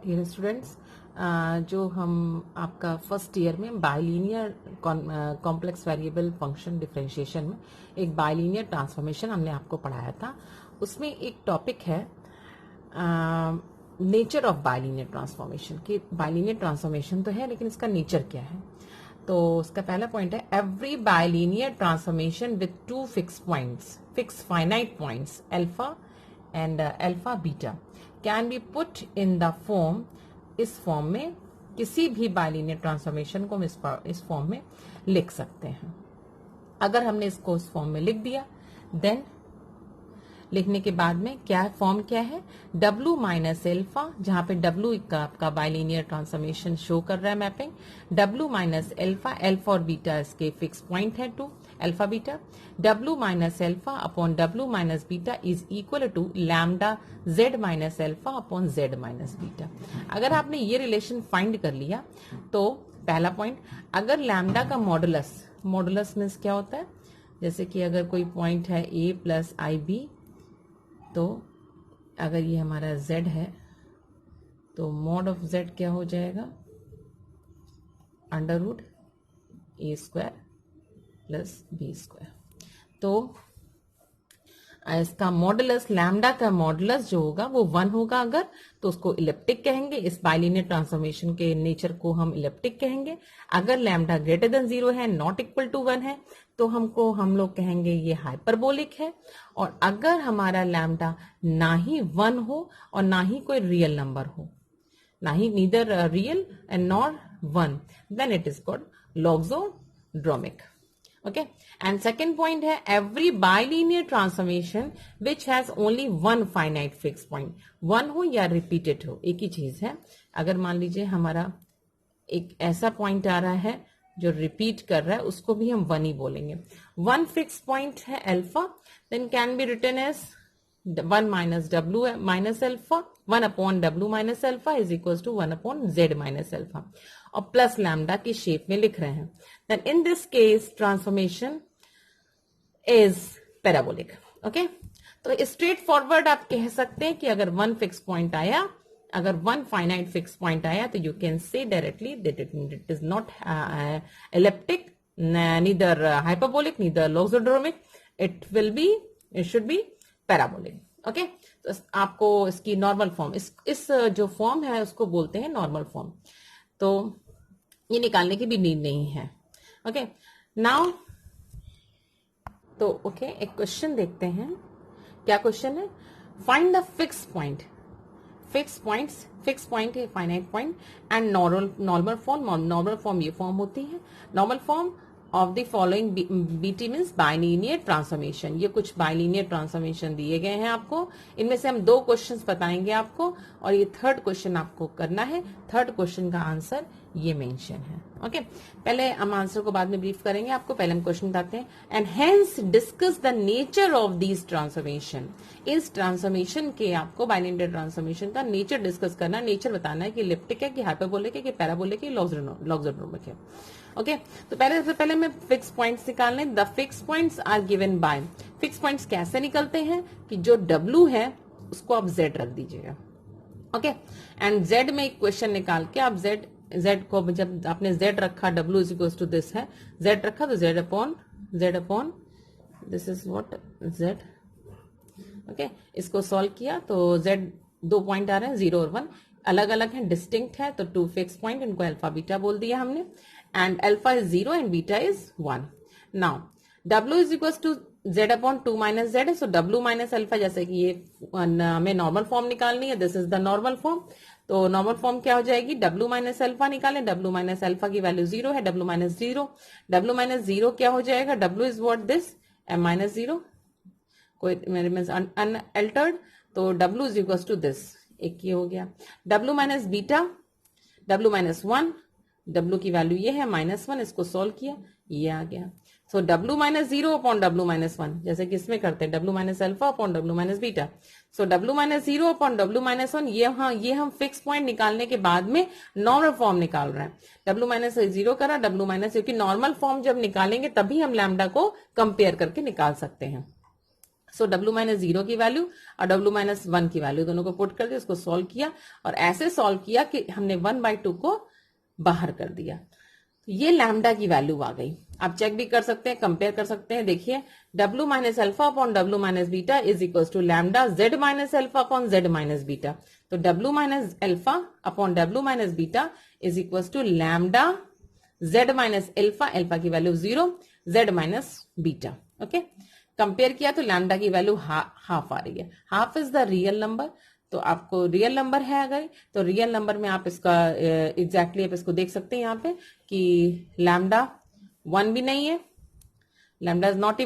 Dear students, जो हम आपका फर्स्ट ईयर में bilinear complex variable function differentiation में एक बाइलिनियर ट्रांसफॉर्मेशन हमने आपको पढ़ाया था। उसमें एक टॉपिक है नेचर ऑफ बाइलिनियर ट्रांसफॉर्मेशन कि बाइलिनियर ट्रांसफॉर्मेशन तो है लेकिन इसका नेचर क्या है। तो उसका पहला पॉइंट है every bilinear transformation with to fix finite points alpha and alpha beta can be put in the form. इस फॉर्म में किसी भी बाइलिनियर ट्रांसफॉर्मेशन को हम इस फॉर्म में लिख सकते हैं। अगर हमने इसको इस फॉर्म में लिख दिया देन लिखने के बाद में क्या फॉर्म क्या है, W माइनस एल्फा, जहां पे W का आपका बाइलिनियर ट्रांसफॉर्मेशन शो कर रहा है mapping, W minus alpha, alpha और बीटा इसके फिक्स पॉइंट है two alpha beta, W minus alpha upon W minus beta is equal to lambda Z minus alpha upon Z minus beta. अगर आपने ये relation find कर लिया तो पहला पॉइंट, अगर लैम्डा का मॉडुलस मीन्स क्या होता है, जैसे कि अगर कोई पॉइंट है A प्लस IB, तो अगर ये हमारा Z है तो मॉड ऑफ Z क्या हो जाएगा, under root A square plus B square. तो इसका मॉडुलस, लैम्डा का मॉडुलस जो होगा वो 1 होगा अगर, तो उसको इलिप्टिक कहेंगे। इस बाइलिनियर ट्रांसफॉर्मेशन के नेचर को हम इलिप्टिक कहेंगे। अगर लैम्डा ग्रेटर देन 0 है, नॉट इक्वल टू 1 है, तो हम लोग कहेंगे ये हाइपरबोलिक है। और अगर हमारा लैम्डा ना ही 1 हो और ना ही कोई रियल नंबर हो, ना ही neither real and nor 1, then it is called loxodromic. Okay, and second point है every bilinear transformation which has only one finite fixed point, 1 हो या repeated हो, एक ही चीज है। अगर मान लीजिए हमारा एक ऐसा पॉइंट आ रहा है जो रिपीट कर रहा है, उसको भी हम 1 ही बोलेंगे। 1 फिक्स पॉइंट है alpha, then can be written as 1 minus W minus alpha, 1 upon W minus alpha is equal to 1 upon Z minus alpha, और प्लस लैम्डा की शेप में लिख रहे हैं। Then in this case transformation is parabolic. Okay, तो straight forward आप कह सकते हैं कि अगर 1 फिक्स पॉइंट आया, अगर 1 फाइनाइट फिक्स पॉइंट आया, तो you can say directly that it is not elliptic, neither hyperbolic, neither loxodromic, it should be parabolic. Okay, तो आपको इसकी नॉर्मल फॉर्म, इस जो फॉर्म है उसको बोलते हैं नॉर्मल फॉर्म। तो ये निकालने की भी नीड नहीं है। ओके, नाउ तो ओके, एक क्वेश्चन देखते हैं। क्या क्वेश्चन है, फाइंड द फिक्स पॉइंट है finite point and normal form ये फॉर्म होती है। Normal form of the following BT means bilinear transformation. ये कुछ बाइलिनियर ट्रांसफॉर्मेशन दिए गए हैं आपको, इनमें से हम 2 क्वेश्चंस बताएंगे आपको, और ये 3rd क्वेश्चन आपको करना है। 3rd क्वेश्चन का आंसर ये मेंशन है। ओके, पहले हम आंसर को बाद में ब्रीफ करेंगे आपको, पहले हम क्वेश्चन बताते हैं। And hence discuss the nature of these transformation. इस ट्रांसफॉर्मेशन के आपको बाइलिनियर ट्रांसफॉर्मेशन का नेचर डिस्कस करना, नेचर बताना है कि इलिप्टिक है कि हाइपरबोलिक है कि पैराबोलिक है, लॉगोड्रोमिक है। ओके, तो पहले में फिक्स पॉइंट्स निकालने। The fix points are given by, fix points कैसे निकलते हैं कि जो W है उसको आप Z रख दीजिएगा। ओके, एंड Z में एक क्वेश्चन निकाल के आप Z को, जब आपने Z रखा, W is equal to this है, Z रखा तो Z upon this is what Z। Okay, इसको सॉल्व किया तो Z 2 पॉइंट आ रहे हैं, 0 और 1 अलग अलग हैं, डिस्टिंक्ट है, तो 2 फिक्स पॉइंट, इनको अल्फा बीटा बोल दिया हमने। And alpha is 0 and beta is 1। Now W is equal to Z upon 2 minus Z है, सो W माइनस अल्फा, जैसे कि ये हमें नॉर्मल फॉर्म निकालनी है, this is the normal form. तो नॉर्मल फॉर्म क्या हो जाएगी, W माइनस अल्फा निकालें, W माइनस अल्फा की वैल्यू 0 है, W माइनस 0 क्या हो जाएगा, W is what this M minus 0, कोई मीन्स अनअल्टर्ड, तो W is equal to this, एक ये हो गया। W minus beta, W minus 1, W की वैल्यू ये है -1, इसको सोल्व किया, ये आ गया। सो W minus 0 upon W minus 1, जैसे कि इसमें करते हैं W minus alpha upon W minus beta. So W minus 0 upon W minus 1, ये हम फिक्स पॉइंट निकालने के बाद में नॉर्मल फॉर्म निकाल रहे हैं। W माइनस 0 करा, W माइनस, क्योंकि नॉर्मल फॉर्म जब निकालेंगे तभी हम लैम्डा को कंपेयर करके निकाल सकते हैं। सो W माइनस 0 की वैल्यू और W माइनस 1 की वैल्यू दोनों को पुट कर दिया, उसको सॉल्व किया और ऐसे सॉल्व किया कि हमने 1/2 को बाहर कर दिया। ये लैम्डा की वैल्यू आ गई। आप चेक भी कर सकते हैं, कंपेयर कर सकते हैं। देखिए W minus alpha upon W minus beta is equal to lambda Z minus alpha upon Z minus beta. तो W minus alpha upon W minus beta is equal to lambda Z minus alpha, alpha की value 0, Z minus beta. Okay, compare किया तो lambda की value half आ रही है। Half is the real number, तो आपको रियल नंबर है अगर तो रियल नंबर में आप इसका एग्जैक्टली आप इसको देख सकते हैं यहाँ पे कि लैम्डा 1 भी नहीं है, lambda is not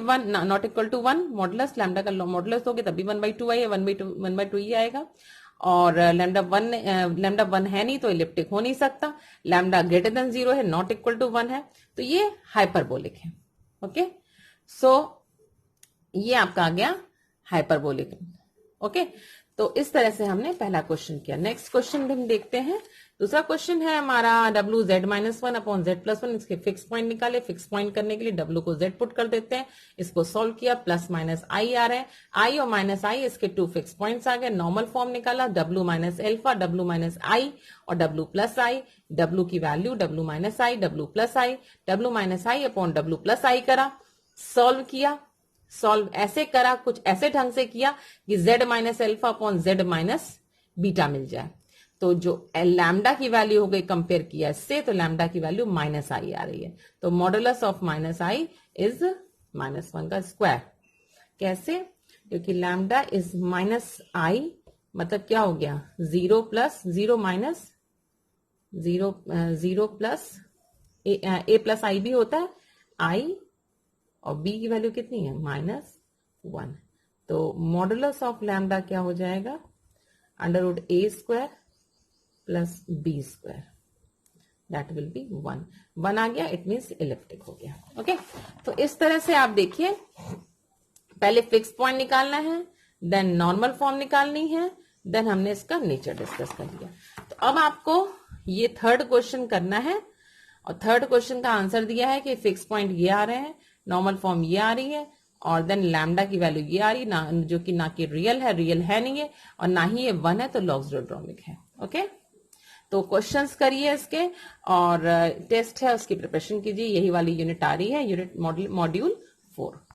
equal to 1, modulus lambda का मॉडुलस हो गया तभी 1/2 आई है, 1/2 ही आएगा। और लैम्डा 1 है नहीं तो इलिप्टिक हो नहीं सकता। लैम्डा ग्रेटर देन 0 है, नॉट इक्वल टू 1 है, तो ये हाइपरबोलिक है। ओके, सो ये आपका आ गया हाइपरबोलिक। ओके, तो इस तरह से हमने पहला क्वेश्चन किया। नेक्स्ट क्वेश्चन हम देखते हैं। दूसरा क्वेश्चन है हमारा W Z minus 1 upon Z plus 1, इसके फिक्स पॉइंट निकाले। फिक्स पॉइंट करने के लिए W को Z पुट कर देते हैं, इसको सॉल्व किया, प्लस माइनस I आ रहा है, I और माइनस I इसके 2 फिक्स पॉइंट्स आ गए। नॉर्मल फॉर्म निकाला, W minus alpha, W minus I और W प्लस I। W की value W minus I, W plus I, W minus I upon W plus I करा, solve किया। Solve ऐसे करा, कुछ ऐसे ढंग से किया कि Z minus alpha upon Z minus beta मिल जाए। तो जो लैम्डा की वैल्यू हो गई, कंपेयर किया इससे, तो लैम्डा की वैल्यू माइनस आई आ रही है। तो modulus of minus I is -1 का स्क्वायर। कैसे? क्योंकि लैम्डा इज माइनस आई, मतलब क्या हो गया, 0 प्लस 0 माइनस 0 प्लस ए प्लस आई भी होता है, आई और बी की वैल्यू कितनी है, -1। तो मॉडुलस ऑफ लैम्डा क्या हो जाएगा, √a square plus b square, that will be 1। 1 आ गया, इट मीन्स इलिप्टिक हो गया। ओके, तो इस तरह से आप देखिए, पहले फिक्स पॉइंट निकालना है, देन नॉर्मल फॉर्म निकालनी है, देन हमने इसका नेचर डिस्कस कर लिया। तो अब आपको ये थर्ड क्वेश्चन करना है और थर्ड क्वेश्चन का आंसर दिया है कि फिक्स पॉइंट ये आ रहे हैं, नॉर्मल फॉर्म ये आ रही है और देन लैम्डा की वैल्यू ये आ रही है, ना जो कि ना कि रियल है नहीं है और ना ही ये 1 है, तो लॉगरिथमिक है। ओके, तो क्वेश्चंस करिए इसके और टेस्ट है उसकी प्रिपरेशन कीजिए। यही वाली यूनिट आ रही है, यूनिट मॉड्यूल 4।